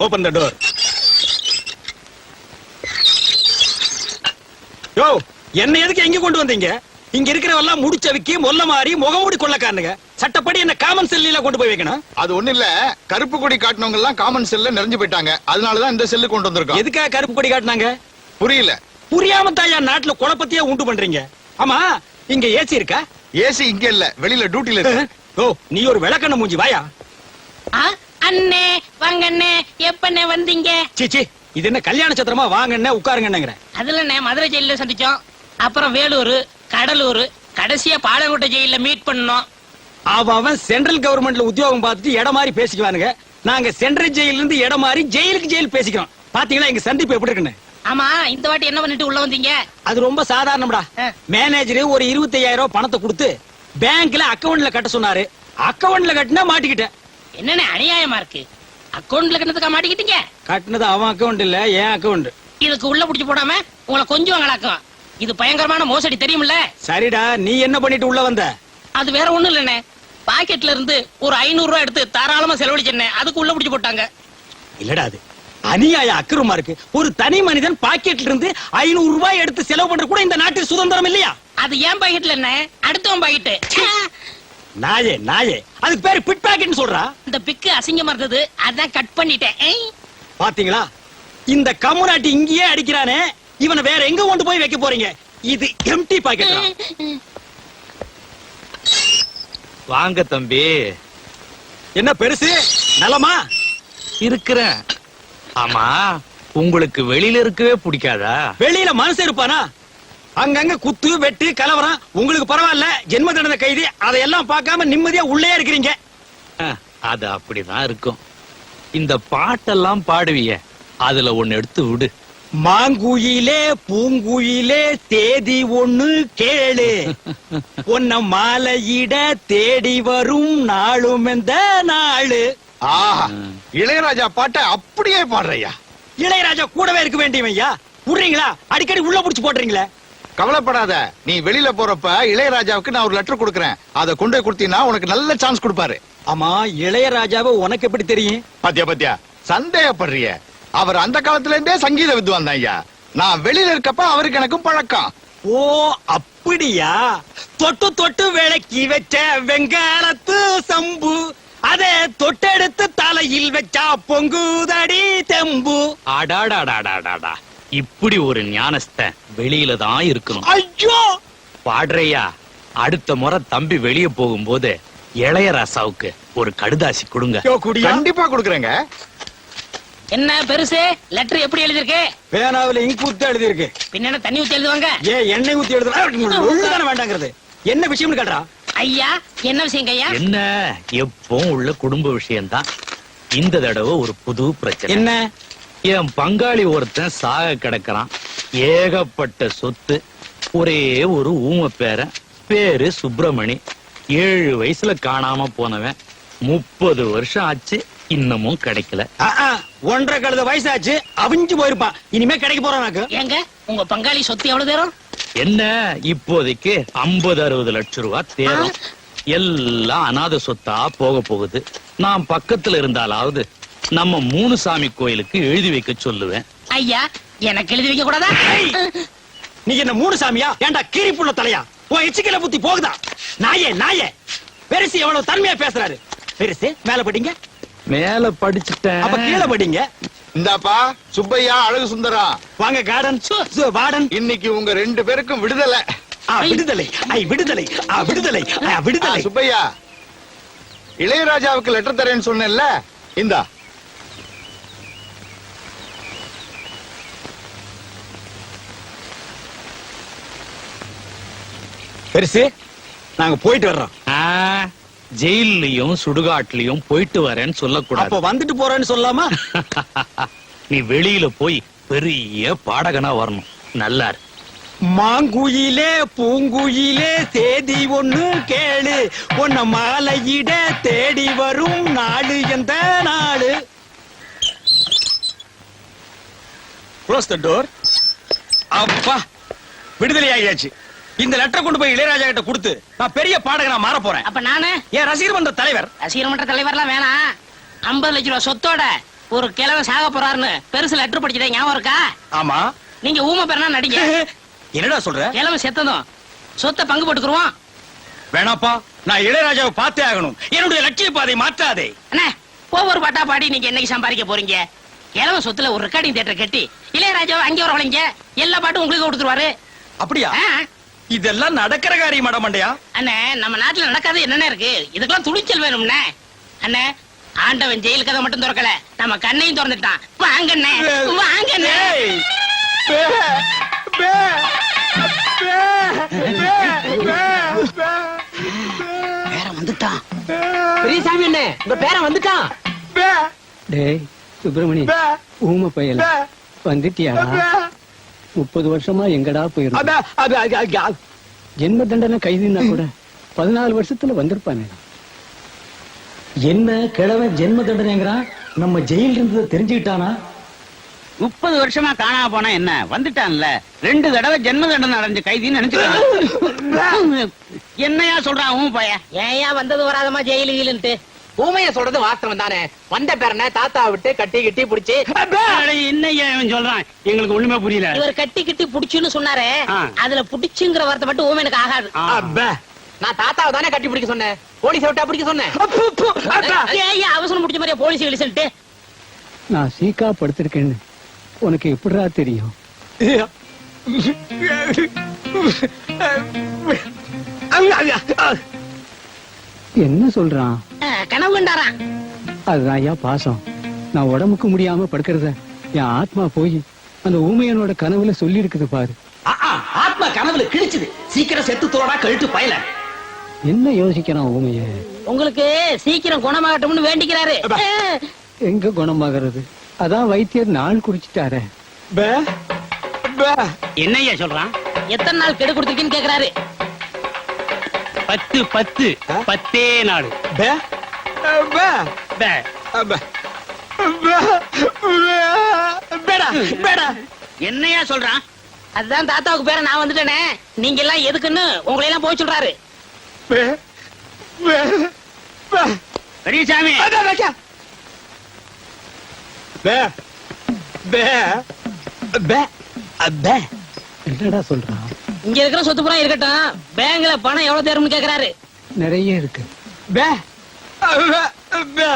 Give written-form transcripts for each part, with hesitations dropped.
Open the door. யோ, என்ன எதுக்கு எங்க கொண்டு வந்தீங்க? இங்க இருக்கிறவெல்லாம் முடிச்சவிக்கி மொல்ல மாறி முகமூடி கொள்ளக்காரனுங்க. சட்டப்படி என்ன காமன் செல்லில கொண்டு போய் வைக்கணும். அது ஒண்ணு இல்ல, கருப்பு கொடி காட்டினவங்க எல்லாம் காமன் செல்ல நிறைஞ்சு போயிட்டாங்க. அதனாலதான் இந்த செல்லு கொண்டு வந்திருக்கோம். எதுக்காக கருப்பு கொடி காட்டினாங்க? புரியல. புரியாம தாயா நாட்டுல குழப்பத்தையே உண்டு பண்றீங்க. ஆமா, இங்க ஏசி இருக்கா? ஏசி இங்க இல்ல, வெளியில டியூட்டில இருக்கு. ஓ, நீ ஒரு விளக்கண்ண மூஞ்சி வாயா. அண்ணே வாங்க அண்ணே, எப்பண்ணே வந்தீங்க? சீச்சி, இது என்ன கல்யாண சத்திரமா? வாங்கண்ணே உட்காருங்கன்னுங்கிற. அதுல மதுரை ஜெயில சந்திச்சோம், அப்புறம் வேலூர், கடலூர், கடைசியா பாலங்கோட்டை ஜெயில மீட் பண்ணோம். அவன் சென்ட்ரல் கவர்மெண்ட்ல உத்தியோகம் பார்த்துட்டு இடம் மாதிரி பேசிக்குவானுங்க. நாங்க சென்ட்ரல் ஜெயில இருந்து இடம் மாதிரி ஜெயிலுக்கு ஜெயில் பேசிக்கிறோம். பாத்தீங்களா எங்க சந்திப்பு எப்படி இருக்குன்னு? ஆமா, இந்த வாட்டி என்ன பண்ணிட்டு உள்ள வந்தீங்க? அது ரொம்ப சாதாரணம்டா. மேனேஜர் ஒரு 25,000 ரூபாய் பணத்தை கொடுத்து பேங்க்ல அக்கவுண்ட்ல கட்ட சொன்னாரு. அக்கவுண்ட்ல கட்டினா மாட்டிக்கிட்டேன். என்னன்னு அநியாயமா இருக்கு. அக்கவுண்ட்ல கட்டதுக்கா மாட்டிக்கிட்டீங்க? கட்டினது அவன் அக்கவுண்ட் இல்ல, என் அக்கவுண்ட். இதுக்கு உள்ள புடிச்சு போடாம உங்களை கொஞ்சம் வாங்கலாக்கும். இது பயங்கரமான மோசடி, தெரியுமில்ல? சரிடா, நீ என்ன பண்ணிட்டு உள்ள வந்த? அது வேற ஒண்ணும் இல்லண்ணே, பாக்கெட்ல இருந்து ஒரு 500 ரூபாய் எடுத்து தாராளமா செலவழிச்சேன். அதுக்கு உள்ள புடிச்சு போட்டாங்க. இல்லடா, அது அநியாய அக்கிரமா இருக்கு. ஒரு தனி மனிதன் பாக்கெட்ல இருந்து 500 ரூபாய் எடுத்து செலவு பண்ற கூட இந்த நாட்டில் சுதந்திரம் இல்லையா? அது ஏன் பாக்கெட்ல என்ன, அடுத்தவன் பாக்கெட்டு. நாயே நாயே, அதுக்கு பேரு பிட் பாக்கெட்னு சொல்றா. இந்த பிக்கு அசிங்கமா இருந்தது, அதான் கட் பண்ணிட்டேன். பாத்தீங்களா, இந்த கம்முனாட்டி இங்கேயே அடிக்கிறானே, இவனை வேற எங்க கொண்டு போய் வைக்க போறீங்க? இது எம்டி பாக்கெட். வாங்க தம்பி. என்ன பெருசு, நலமா இருக்கிறேன். ஆமா, உங்களுக்கு வெளியில இருக்கவே பிடிக்காதா? வெளியில மனசு இருப்பானா? அங்கங்க குத்து வெட்டு கலவரம். உங்களுக்கு பரவாயில்ல, ஜென்ம தண்டனை கைதி. அதையெல்லாம் பார்க்காம நிம்மதியா உள்ளே இருக்கிறீங்க. அது அப்படிதான் இருக்கும். இந்த பாட்டெல்லாம் பாடுவிய, அதுல ஒண்ணு எடுத்து விடு. மாங்குயிலே பூங்குயிலே தேதி ஒண்ணு கேளு, உன்ன மாலையிட தேடி வரும் நாளும் எந்த நாளு. ஆஹா, இளையராஜா பாட்டை அப்படியே பாடுறையா. இளையராஜா கூடவே இருக்க வேண்டியவையா? விடுறீங்களா? அடிக்கடி உள்ள புடிச்சு போடுறீங்களே. கவலைப்படாத, நீ வெளியில போறப்ப இளையராஜாவுக்கு நான் ஒரு லெட்டர் கொடுக்கறேன். அதை கொண்டு போய் கொடுத்தீங்கன்னா உனக்கு நல்ல சான்ஸ் கொடுப்பாரு. ஆமா, இளையராஜாவை உனக்கு எப்படி தெரியும்? பாத்தியா பாத்தியா, சந்தேகப்படுறிய. அவர் அந்த காலத்துல இருந்தே சங்கீத வித்வான் தான் ஐயா. நான் வெளியில இருக்கப்ப அவருக்கு எனக்கும் பழக்கம். ஓ அப்படியா? தொட்டு தொட்டு விளக்கி வச்ச வெங்காலத்து சம்பு, அதே தொட்டெடுத்து தலையில் வச்சா பொங்குதடி தெம்பு. அடாடாடாடாடாடா, இப்படி ஒரு ஞானஸ்தன் வெளியில தான் இருக்கணும். ஐயோ பாடுறையா, அடுத்த முறை தம்பி வெளியே போகும்போது இளையராசாவுக்கு ஒரு கடுதாசி கொடுங்க. கண்டிப்பா கொடுக்கறேங்க. என்ன பெருசு, லெட்டர் எப்படி எழுதிருக்கு? பேனாவில இங்க் ஊத்தி எழுதி இருக்கு. பின்ன தண்ணி ஊத்தி எழுதுவாங்க. எண்ணெய் ஊத்தி எழுதுனா வேண்டாங்கிறது என்ன விஷயம்னு கேட்டா? ஐயா, என்ன விஷயம் ஐயா? என்ன, எப்பவும் உள்ள குடும்ப விஷயம்தான். இந்த தடவை ஒரு புது பிரச்சனை. என்ன? என் பங்காளி ஒருத்தன் சாக கிடக்கிறான். ஏகப்பட்ட சொத்து. ஒரே ஒரு ஊம பேரன், பேரு சுப்பிரமணி. 7 வயசுல காணாம போனவன். 30 வருஷம் ஆச்சு, இன்னமும் கிடைக்கல. 1.5 கழுத வயசாச்சு, அவிஞ்சு போயிருப்பான். இனிமே கிடைக்க போறானாக்கு. ஏங்க, உங்க பங்காளி சொத்து எவ்வளவு தேரும்? என்ன, இப்போதைக்கு 50-60 லட்சம் ரூபாய் தேரும். எல்லாம் அநாத சொத்தா போக போகுது. நான் பக்கத்துல இருந்தாலாவது நம்ம 3 சாமி கோயிலுக்கு எழுதி வைக்க சொல்லுவேன். ஐயா, எனக்கு எழுதி வைக்க கூடாதா? நீ என்ன 3 சாமியா? ஏண்டா கீரிப்புள்ள தலையா? உன் எச்சிக்கல புத்தி போகுதா? நாயே நாயே, பெருசு எவ்வளவு தன்மையா பேசுறாரு. பெருசு மேல படிங்க. மேல படிச்சுட்டேன், அப்ப கீழே படிங்க. இந்தாப்பா சுப்பையா, அழகு சுந்தரா, வாங்க கார்டன் வார்டன். இன்னைக்கு உங்க 2 பேருக்கும் விடுதலை. விடுதலை, விடுதலை, விடுதலை, விடுதலை. சுப்பையா, இளையராஜாவுக்கு லெட்டர் தரேன்னு சொன்னேன்ல, இந்தா. பெருசு, நாங்க போயிட்டு வர்றோம். ஜெயிலையும் சுடுகாட்லயும் போயிட்டு வரேன்னு சொல்லக்கூடாது. அப்ப வந்துட்டு போறேன்னு சொல்லாமா? நீ வெளியில போய் பெரிய பாடகனா வரணும். நல்லா இருக்கு. மாங்குயிலே பூங்குயிலே தேதி ஒண்ணு கேளு, உன்ன மாலையிட தேடி வரும் நாடு எந்த நாடு. Close the door. அப்பா, விடுதலை ஆகியாச்சு. இந்த லெட்டர் கொண்டு போய் இளையராஜா கிட்ட கொடுத்து நான் பெரிய பாடகனா மாற போறேன். அப்ப நானு என் ரசிகர் மன்ற தலைவர். ரசிகர் மன்ற தலைவர்லாம் வேணாம். 50 லட்சம் ரூபாய் சொத்தோட ஒரு கிழவன் சாக போறாருன்னு பெருசு லெட்டர் படிச்சதே ஞாபகம் இருக்கா? ஆமா. நீங்க ஊமை பேரனா நடிங்க. என்னடா சொல்ற? கிழவன் செத்ததும் சொத்தை பங்கு போட்டுக்குருவோம். வேணாப்பா, நான் இளையராஜாவை பார்த்தே ஆகணும். என்னுடைய லட்சிய பாதை மாற்றாதே. அண்ணே, ஒவ்வொரு பாட்டா பாடி நீங்க என்னைக்கு சம்பாதிக்க போறீங்க? கிழவன் சொத்துல ஒரு ரெக்கார்டிங் தியேட்டர் கட்டி இளையராஜாவை அங்கே வரவழைங்க, எல்லா பாட்டும் உங்களுக்கு கொடுத்துருவாரு. அப்படியா? ஆ. இதெல்லாம் நடக்கிற காரியம் மண்டையா? அண்ணே, நம்ம நாட்டுல நடக்காது என்னென்ன இருக்கு? இதுக்கெல்லாம் துணிச்சல் வேணும்னே. அண்ணே, ஆண்டவன் ஜெயில் கதை மட்டும் திறக்கல, நம்ம கண்ணையும் திறந்துட்டான். வாங்கண்ணே, வாங்கண்ணே. ஏய், பே, பே, பே, பே, பே, பே. பேரன் வந்துட்டான். பெரியசாமி அண்ணே, உங்க பேரன் வந்துட்டான். பே, டேய் சுப்பிரமணி, பே, ஊமை பயல பே, வந்துட்டியாடா? பே. 30 வருஷமா எங்கடா போயிருந்த? அட, அட, அட, அட. ஜென்ம தண்டனை கைதினா கூட 14 வருஷத்துல வந்திருப்பானே. என்ன கிழவன் ஜென்ம தண்டனைங்கிறான்? நம்ம ஜெயில இருந்ததை தெரிஞ்சுக்கிட்டானா? 30 வருஷமா காணாம போனா என்ன, வந்துட்டான்ல. 2 தடவை ஜென்ம தண்டனை அடைஞ்ச கைதின்னு நினைச்சுக்கிறான். என்னையா சொல்றான் உன் பையன்? ஏயா வந்தது வராதமா ஜெயிலு கீழுன்ட்டு? ஊமைய சொல்றது வாஸ்தவம் தானே. வந்த பேரனை தாத்தா விட்டு கட்டி கிட்டி புடிச்சு. என்னையா இவன் சொல்றான்? எங்களுக்கு ஒண்ணுமே புரியல. இவர் கட்டி கிட்டி புடிச்சுன்னு சொன்னாரே, ஆ. அதுல புடிச்சுங்கிற வார்த்தை மட்டும் ஊமையனுக்கு ஆகாது. அப்ப. நான் தாத்தாவை தானே கட்டி பிடிக்க சொன்னேன், போலீஸ் விட்டா பிடிக்க சொன்னேன். அப்பு, அப்பு, அப்ப. ஏயா அவசரம் முடிச்ச மாதிரியா போலீஸ் கிழிச்சுட்டு? நான் சீக்கா படுத்திருக்கேன்னு உனக்கு எப்படிடா தெரியும்? என்ன சொல்றான்? கனவு கண்டாராம். அதுதான் ஐயா பாசம். நான் உடம்புக்கு முடியாம படுக்கிறத என் ஆத்மா போய் அந்த ஊமையனோட கனவுல சொல்லி இருக்குது பாரு. ஆத்மா கனவுல கிழிச்சுது. சீக்கிரம் செத்து தோடா கழுத்து பயல. என்ன யோசிக்கிறான் ஊமைய? உங்களுக்கு சீக்கிரம் குணமாகட்டும்னு வேண்டிக்கிறாரு. எங்க குணமாகிறது? அதான் வைத்தியர் நாள் குறிச்சிட்டாரே. பே, பே. என்னையா சொல்றான்? எத்தனை நாள் கெடு கொடுத்துருக்கீன்னு கேக்குறாரு. 10 10 10 நாடு. பே, பே, பே. பே. பே, பேடா, பேடா. என்னையா சொல்றான்? அதுதான் தாத்தாவுக்கு பேர நான் வந்துட்டேனே, நீங்க எல்லாம் எதுக்குன்னு உங்களை எல்லாம் போய் சொல்றாரு. பே, பே, பே. பெரியசாமி, அட, வைக்க. பே, பே, பே, பே. என்னடா சொல்றான்? இங்க இருக்கிற சொத்து புறம் இருக்கட்டும், பேங்க்ல பணம் எவ்வளவு தேரும்னு கேக்குறாரு. நிறைய இருக்கு. பே, பே, பே.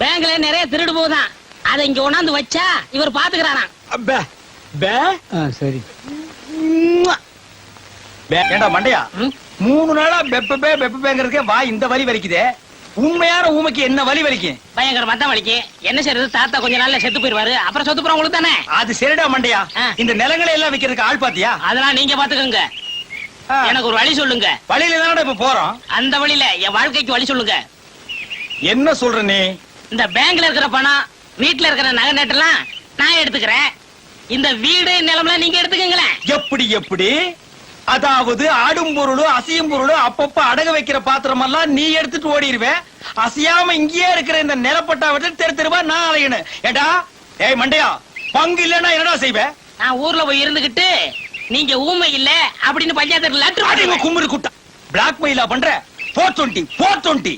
பேங்க்ல நிறைய திருடு போகுதான், அதை இங்க கொண்டாந்து வச்சா இவர் பாத்துக்கிறாராம். பே, பே. சரி. பே. ஏண்டா மண்டையா, ம்? 3 நாளா பெப்பேங்கிறதுக்கே வா இந்த வலி வலிக்குதே. உண்மையான ஊமைக்கு என்ன வலி வலிக்கும்? பயங்கரமா தான் வலிக்கு. என்ன செய்யறது, தாத்தா கொஞ்ச நாள்ல செத்து போயிருவாரு, அப்புறம் சொத்து புறம் உங்களுக்கு தானே. அது சரிடா மண்டையா. ஆ. இந்த நிலங்களை எல்லாம் விக்கிறதுக்கு ஆள் பாத்தியா? அதெல்லாம் நீங்க பாத்துக்கோங்க. ஆ. எனக்கு ஒரு வழி சொல்லுங்க. வழியில தானடா இப்ப போறோம். அந்த வழியில என் வாழ்க்கைக்கு வழி சொல்லுங்க. என்ன சொல்ற நீ? இந்த பேங்க்ல இருக்கிற பணம், வீட்டுல இருக்கிற நகை நட்டெல்லாம் நான் எடுத்துக்கிறேன். இந்த வீடு நிலம்லாம் நீங்க எடுத்துக்கங்களேன். எப்படி எப்படி? அதாவது ஆடும் பொருளும் அசையும் பொருளும் அப்பப்ப அடகு வைக்கிற பாத்திரம் எல்லாம் நீ எடுத்துட்டு ஓடிடுவேன். அசையாம இங்கேயே இருக்கிற இந்த நிலப்பட்டா விட்டு தெரு தெருவா நான் அலையணும். ஏடா, ஏய் மண்டையா, பங்கு இல்லன்னா என்னடா செய்வேன்? நான் ஊர்ல போய் இருந்துகிட்டு நீங்க ஊமை இல்ல அப்படின்னு பஞ்சாயத்து லெட்டர் அடிங்க கும்மிரு குட்டா. பிளாக்மெயிலா பண்ற? 420 420.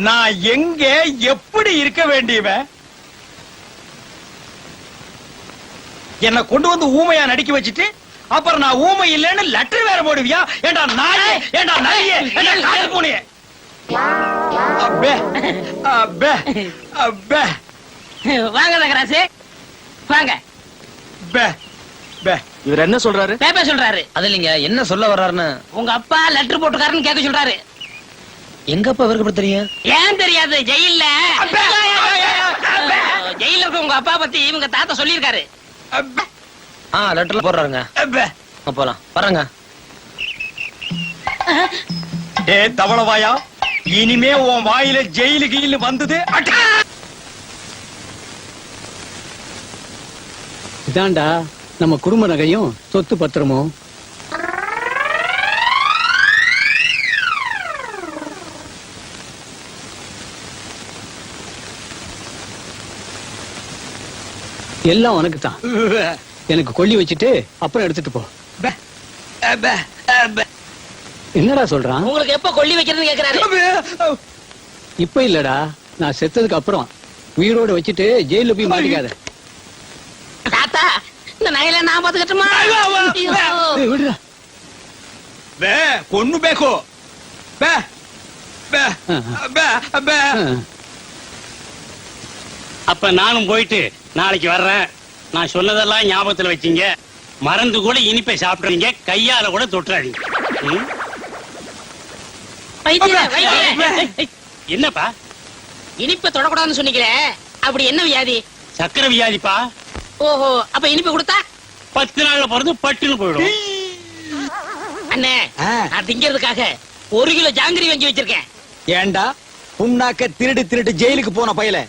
நான் எங்க எப்படி இருக்க வேண்டியவன்? என்ன கொண்டு வந்து ஊமையா நடிக்க வச்சுட்டு அப்புறம் நான் ஊமை இல்லைன்னு லெட்டர் வேற போடுவியா? ஏண்டா நாயே, ஏண்டா நாயே, ஏண்டா காட்டு பூனையே. அப்பே, அப்பே, அப்பே, வாங்க தகராசு, வாங்க. பே, பே. இவர் என்ன சொல்றாரு? பேப்பர் சொல்றாரு. அது இல்லைங்க, என்ன சொல்ல வர்றாருன்னு. உங்க அப்பா லெட்டர் போட்டுக்காருன்னு கேட்க சொல்றாரு. எங்க அப்பா இவருக்கு எப்படி தெரியும்? ஏன் தெரியாது? ஜெயில்ல அப்பே, அப்பே, ஜெயில இருக்க உங்க அப்பா பத்தி இவங்க தாத்தா சொல்லியிருக்காரு. அப்பே, லெட்டர்ல போடுறாருங்க. அப்பே. போலாம் வர்றங்க. ஏ தவளவாயா, இனிமே உன் வாயில ஜெயிலு கீழு வந்தது அட்டா. இதாண்டா நம்ம குடும்ப நகையும் சொத்து பத்திரமும். எல்லாம் உனக்கு தான். எனக்கு கொல்லி வச்சுட்டு அப்புறம் எடுத்துட்டு போ. பே, பே, பே. என்னடா சொல்றான்? உங்களுக்கு எப்ப கொல்லி வைக்கிறதுன்னு கேக்குறாரு. இப்ப இல்லடா, நான் செத்ததுக்கு அப்புறம் உயிரோட வச்சுட்டு ஜெயில போய் மாட்டிக்காத. தாத்தா இந்த நகையில நான் பாத்துக்கட்டுமா? ஏய், விடுடா. ಬೇ ಕೊನ್ನು ಬೇಕು ಬೇ ಬೇ ಬೇ ಬೇ அப்ப நானும் போயிட்டு நாளைக்கு வர்றேன். நான் சொன்னதெல்லாம் ஞாபகத்துல வச்சீங்க. மறந்து கூட இனிப்பை சாப்பிடுறீங்க, கையால கூட தொட்டுறாதீங்க. ம்? வைத்தியரே, வைத்தியரே. என்னப்பா? இனிப்பை தொடக்கூடாதுன்னு சொன்னீங்களே, அப்படி என்ன வியாதி? சக்கரை வியாதிப்பா. ஓஹோ, அப்ப இனிப்பு கொடுத்தா 10 நாள்ல பிறந்து பட்டுன்னு போயிடும். அண்ணே, நான் திங்கிறதுக்காக 1 கிலோ ஜாங்கிரி வாங்கி வச்சிருக்கேன். ஏண்டா புண்ணாக்க திருடு திருடு ஜெயிலுக்கு போன பயல,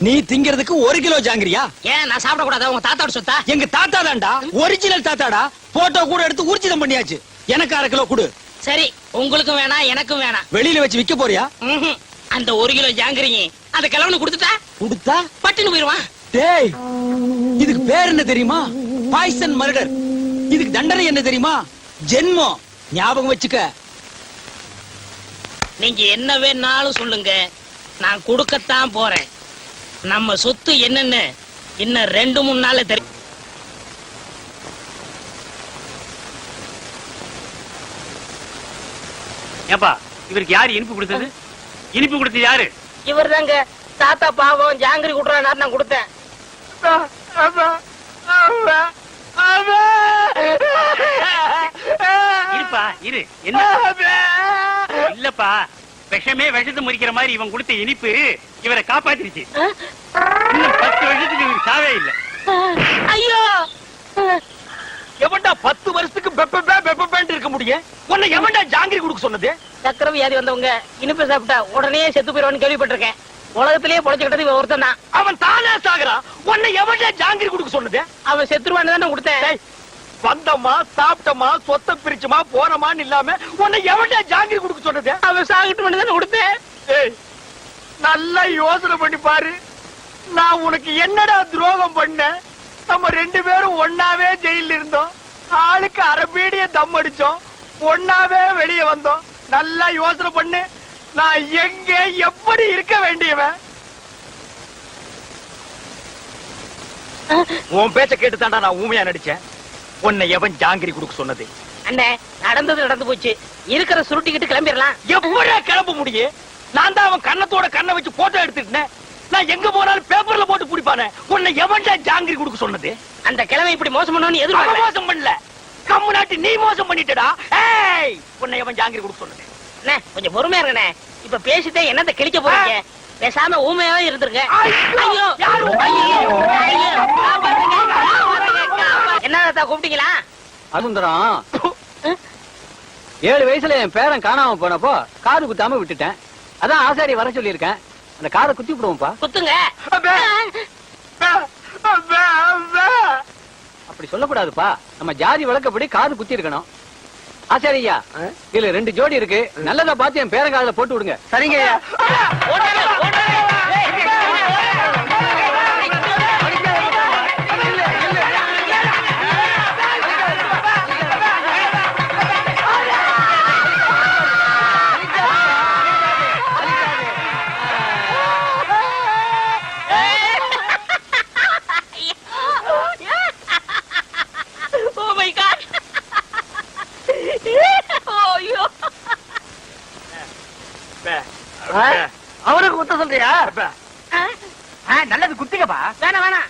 நீ திங்கிறதுக்கு 1 கிலோ ஜாங்கிரியா? ஏன் நான் சாப்பிட கூடாதா? உங்க தாத்தாவோட சொத்தா? எங்க தாத்தா தான்டா, ஒரிஜினல் தாத்தாடா. போட்டோ கூட எடுத்து ஊர்ஜிதம் பண்ணியாச்சு. எனக்கு 1/2 கிலோ கொடு. சரி, உங்களுக்கும் வேணாம் எனக்கும் வேணாம். வெளியில வச்சு விக்க போறியா? ம்ஹும். அந்த 1 கிலோ ஜாங்கிரி அந்த கிழவனு கொடுத்துட்டா கொடுத்தா பட்டுன்னு போயிருவான். டேய், இதுக்கு பேர் என்ன தெரியுமா? Poison murder. இதுக்கு தண்டனை என்ன தெரியுமா? ஜென்மம். ஞாபகம் வச்சுக்க. நீங்க என்ன வேணாலும் சொல்லுங்க, நான் கொடுக்கத்தான் போறேன். நம்ம சொத்து என்னன்னு இன்னும் 2-3 நாள்ல தெரியும். ஏப்பா, இவருக்கு யாரு இனிப்பு கொடுத்தது? இனிப்பு கொடுத்தது யாரு? இவர் தாங்க. தாத்தா பாவம் ஜாங்கிரி குடுறாரு, நான் கொடுத்தேன். இருப்பா இரு. என்ன இல்லப்பா, விஷமே விஷத்தை முறிக்கிற மாதிரி இவன் கொடுத்த இனிப்பு இவரை காப்பாத்திருச்சு. இன்னும் 10 வருஷத்துக்கு இவருக்கு சாவே இல்ல. ஐயோ, எவன்டா 10 வருஷத்துக்கு பெப்ப இருக்க முடியும்? உன்னை எவன்டா ஜாங்கிரி கொடுக்க சொன்னது? சக்கரை வியாதி வந்தவங்க இனிப்பு சாப்பிட்டா உடனே செத்து போயிருவான்னு கேள்விப்பட்டிருக்கேன். உலகத்திலேயே பொழைச்சுக்கிட்டது இவன் ஒருத்தன் தான். அவன் தானே சாகுறான். உன்னை எவன்டா ஜாங்கிரி கொடுக்க சொன்னது? அவன் செத்துருவான்னு தானே கொடுத்தேன். டேய், வந்தமா சாப்பிட்டமா சொத்தை பிரிச்சுமா போனமான்னு இல்லாம உன்னை எவன்டா ஜாங்கிரி கொடுக்க சொன்னது? அவன் சாகட்டும்னு தானே கொடுத்தேன். ஏய், நல்லா யோசனை பண்ணி பாரு. நான் உனக்கு என்னடா துரோகம் பண்ணேன்? நம்ம 2 பேரும் ஒன்னாவே ஜெயில இருந்தோம். ஆளுக்கு அரபீடிய தம் அடிச்சோம். ஒன்னாவே வெளியே வந்தோம். நல்லா யோசனை பண்ணு. நான் எங்க எப்படி இருக்க வேண்டியவன்? உன் பேச்ச கேட்டு தாண்டா நான் ஊமையா நடிச்சேன். உன்னை எவன் ஜாங்கிரி கொடுக்க சொன்னது? அண்ணே, நடந்தது நடந்து போச்சு. இருக்கிற சுருட்டிக்கிட்டு கிளம்பிடலாம். எப்படியா கிளம்ப முடியும்? நான் தான் அவன் கண்ணத்தோட கண்ணை வச்சு போட்டோ எடுத்துட்டேன். நான் எங்க போனாலும் பேப்பர்ல போட்டு பிடிப்பானே. உன்னை எவன்டா ஜாங்கிரி கொடுக்க சொன்னது? அந்த கிழமை இப்படி மோசம் பண்ணுவோன்னு அவன் எதிர்பார்க்க. மோசம் பண்ணல, கம்மு நாட்டி நீ மோசம் பண்ணிட்டடா. ஏய், உன்னை எவன் ஜாங்கிரி கொடுக்க சொன்னது? அண்ணே, கொஞ்சம் பொறுமையா இருங்கண்ணே. இப்ப பேசிட்டே என்னத்த கிழிக்க போறீங்க? பேசாம ஊமையாவே இருந்திருக்க. ஐயோ, யாரு? என்ன தாத்தா கூப்பிட்டீங்களா? அருந்தரம் 7 வயசுல என் பேரன் காணாம போனப்போ காது குத்தாம விட்டுட்டேன். அதான் ஆசாரி வர சொல்லியிருக்கேன். அந்த காதை குத்தி விடுவோம்ப்பா. குத்துங்க. அப்படி சொல்லக்கூடாதுப்பா. நம்ம ஜாதி வழக்கப்படி காது குத்தி இருக்கணும். ஆசாரியா, இதுல 2 ஜோடி இருக்கு. நல்லதா பார்த்து என் பேரன் காதுல போட்டு விடுங்க. சரிங்க. Oh my God. ஐயோ. அவருக்கு குத்த சொல்றியா? நல்லது குத்துங்கப்பா. வேணாம் வேணாம்.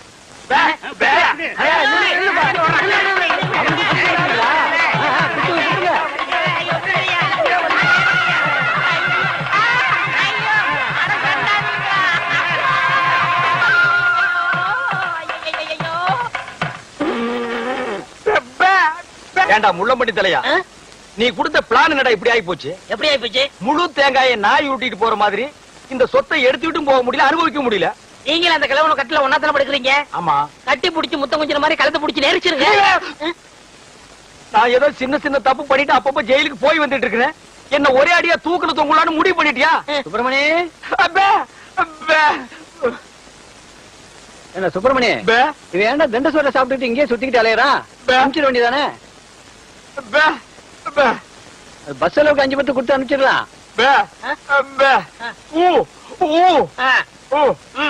ஏண்டா முள்ளம்பட்டி தலையா, நீ கொடுத்த பிளான் என்னடா இப்படி ஆகி போச்சு? எப்படி ஆயி போச்சு? முழு தேங்காயை நாய் ஊட்டிட்டு போற மாதிரி இந்த சொத்தை எடுத்துட்டும் போக முடியல, அனுபவிக்க முடியல. நீங்களும் அந்த கிழவனை கட்டில ஒன்னாத்தான படுக்கிறீங்க. ஆமா, கட்டி புடிச்சு முத்தம் கொஞ்சம் மாதிரி கழுத்தை புடிச்சு நெரிச்சிருங்க. நான் ஏதோ சின்ன சின்ன தப்பு பண்ணிட்டு அப்பப்ப ஜெயிலுக்கு போய் வந்துட்டு இருக்கிறேன். என்ன ஒரே அடியா தூக்குல தொங்கலான்னு முடிவு பண்ணிட்டியா? சுப்பிரமணி, அப்பே, அப்பே, என்ன சுப்பிரமணி, அப்பே, இவன் ஏன்டா தண்ட சோட சாப்பிட்டுட்டு இங்கேயே சுத்திக்கிட்டு அலையறான்? அனுப்பிச்சிட வேண்டியதானே? அப்பே, அப்பே, பஸ் அளவுக்கு 5 பத்து கொடுத்து அனுப்பிச்சிடலாம். அப்பே, அப்பே. ஊ, ஊ, ஊ.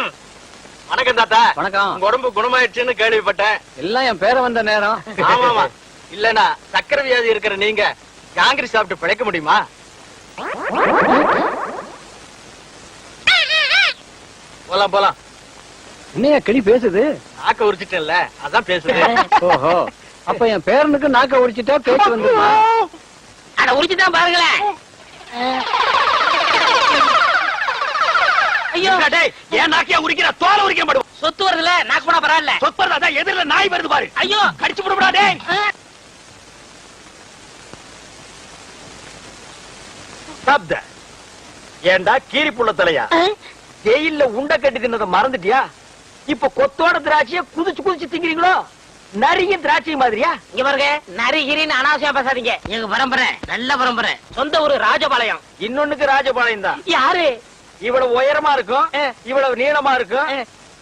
வணக்கம் தாத்தா. வணக்கம். உங்க உடம்பு குணமாயிடுச்சுன்னு கேள்விப்பட்டேன். எல்லாம் என் பேரை வந்த நேரம். ஆமாமா. இல்லனா சக்கரை வியாதி இருக்கிற நீங்க காங்கிரஸ் சாப்பிட்டு பிழைக்க முடியுமா? போலாம் போலாம். என்னையா கிளி பேசுது? நாக்க உரிச்சிட்டேன்ல, அதான் பேசுது. ஓஹோ, அப்ப என் பேரனுக்கு நாக்க உரிச்சிட்டா பேச்சு வந்துருமா? அட உரிச்சுதான் பாருங்களேன். ஐயோ டேய், ஏன் நாக்கியா உரிக்கிற? தோலை உரிக்க மாட்டோம். சொத்து வருதுல நாக்கு போனா பரவாயில்ல. சொப்பறதா எதிரில நாய் வருது பாரு. ஐயோ கடிச்சு போடுடா டேய். சாப்த. ஏண்டா கீரி புள்ள தலையா? ஜெயில்ல உண்டை கட்டி தின்னத மறந்துட்டியா? இப்ப கொத்தோட திராட்சைய குதிச்சு குதிச்சு திங்கிறீங்களோ? நரியும் திராட்சை மாதிரியா? இங்க பாருங்க, நரிகிரின்னு அனாவசியா பேசாதீங்க. எங்க பரம்பரை நல்ல பரம்பரை. சொந்த ஊரு ராஜபாளையம். இன்னொன்னுக்கு ராஜபாளையம் தான். யாரு? இவ்வளவு உயரமா இருக்கும், இவ்வளவு நீளமா இருக்கும்.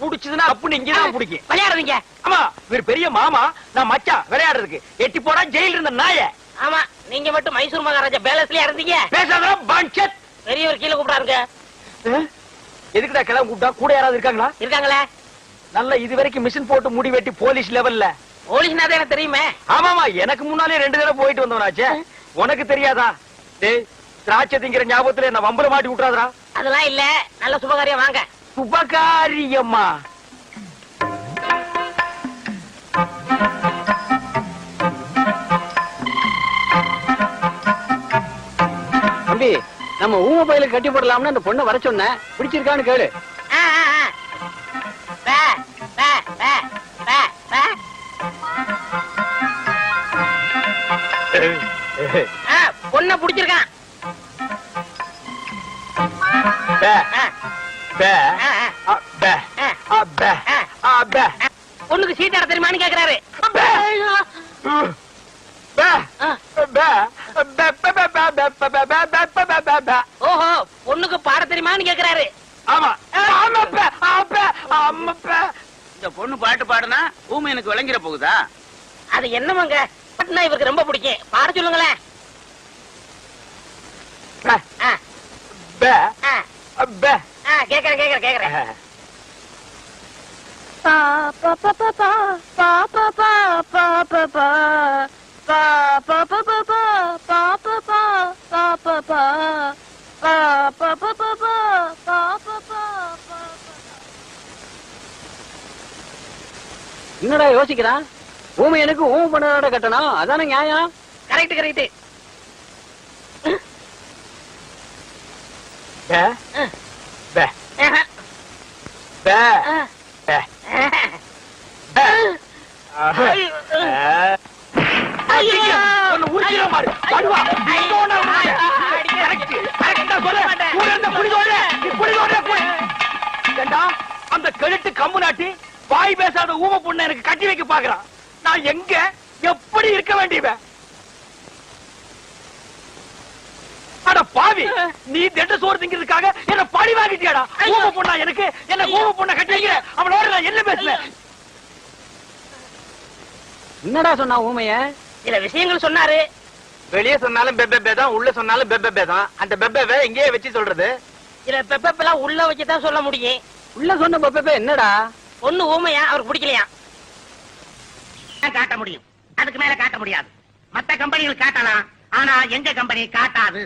புடிச்சதுன்னா அப்படி இங்கதான் பிடிக்கும். விளையாடுறீங்க. ஆமா, இவர் பெரிய மாமா, நான் மச்சான் விளையாடுறதுக்கு. எட்டி போடா ஜெயில இருந்த நாய. ஆமா, நீங்க மட்டும் மைசூர் மகாராஜா பேலஸ்லயா இருந்தீங்க. பேசாத பஞ்சத். பெரியவர் கீழே கூப்பிடாருங்க. எதுக்குடா கிளம்ப கூப்பிட்டா? கூட யாராவது இருக்காங்களா? இருக்காங்களே. நல்ல இது வரைக்கும் மிஷின் போட்டு முடி வெட்டி போலீஸ் லெவல்ல. போலீஸ்னா தான் எனக்கு தெரியுமே. ஆமாமா, எனக்கு முன்னாலே 2 தடவை போயிட்டு வந்தவனாச்சே. உனக்கு தெரியாதா? டேய், திராட்சை திங்கிற ஞாபகத்துல என்ன வம்பல மாட்டி விட்டுறாதடா. அதெல்லாம் இல்ல, நல்ல சுபகாரியம் வாங்க. சுபகாரியம்மா. தம்பி, நம்ம ஊம பயில கட்டி போடலாம்னு அந்த பொண்ணை வர சொன்னேன். பிடிச்சிருக்கான்னு கேளு. ஆ, ஆ, ஆ. பே, பே, பே, பே, பே. ஆ, பொண்ணை பிடிச்சிருக்கான். பே, ஆ, பே, ஆ, ஆ. அ, பே, அ, பே, அ, பே. பொண்ணுக்கு சீட் ஆட தெரியுமான்னு கேக்குறாரு. பே, பே, ஆ. பே, pay, pay, pay, pay, pay, pay, pay, pay, pay, pay, pay, pay, பே. ஓஹோ, பொண்ணுக்கு பாட தெரியுமான்னு கேக்குறாரு. ஆமா, ஆமா, பே, ஆமா, ஆமா, பே. இந்த பொண்ணு பாட்டு பாடுனா ஊமை எனக்கு விளங்கிற போகுதா? அது என்னமாங்க, பாட்டுனா இவருக்கு ரொம்ப பிடிக்கும். பாட சொல்லுங்களேன். பே, ஆ, பே, ஆ, பே. ஆ, கேக்குறேன் கேக்குறேன் கேக்குறேன். என்னடா யோசிக்கிறான்? ஊமை எனக்கு ஊமை பண்ணோட கட்டணும், அதானே நியாயம். Correct correct. Pay, pay, pay, pay, pay. ஒண்ணு உரிச்சிட பாரு. படுவா. இன்னொன்னு உரிக்க. correct, correct ஆ சொல்லு. கூட இருந்த புடி தோடு. இப்படி தோடு புடி. ஏண்டா, அந்த கழுத்து கம்பு நாட்டி வாய் பேசாத ஊம பொண்ணு எனக்கு கட்டி வைக்க பாக்குறான். நான் எங்க எப்படி இருக்க வேண்டியவன்? அட பாவி, நீ திட்ட சோறு திங்கிறதுக்காக என்ன பழி வாங்கிட்டியாடா? ஊம பொண்ணா எனக்கு? என்ன ஊம பொண்ணை கட்டி வைக்கிற? அவளோட நான் என்ன பேசுவேன்? என்னடா சொன்னா ஊமைய? சில விஷயங்கள் சொன்னாரு. வெளியே சொன்னாலும் பெப்பே தான், உள்ள சொன்னாலும் பெப்பே தான். அந்த பெப்பே எங்கேயே வச்சு சொல்றது? சில பெப்பெல்லாம் உள்ள வச்சுதான் சொல்ல முடியும். உள்ள சொன்ன பப்பே என்னடா? பொண்ணு ஊமையா, அவருக்கு பிடிக்கலையா? காட்ட முடியும், அதுக்கு மேல காட்ட முடியாது. மத்த கம்பெனிகள் காட்டலாம், ஆனா எங்க கம்பெனி காட்டாது.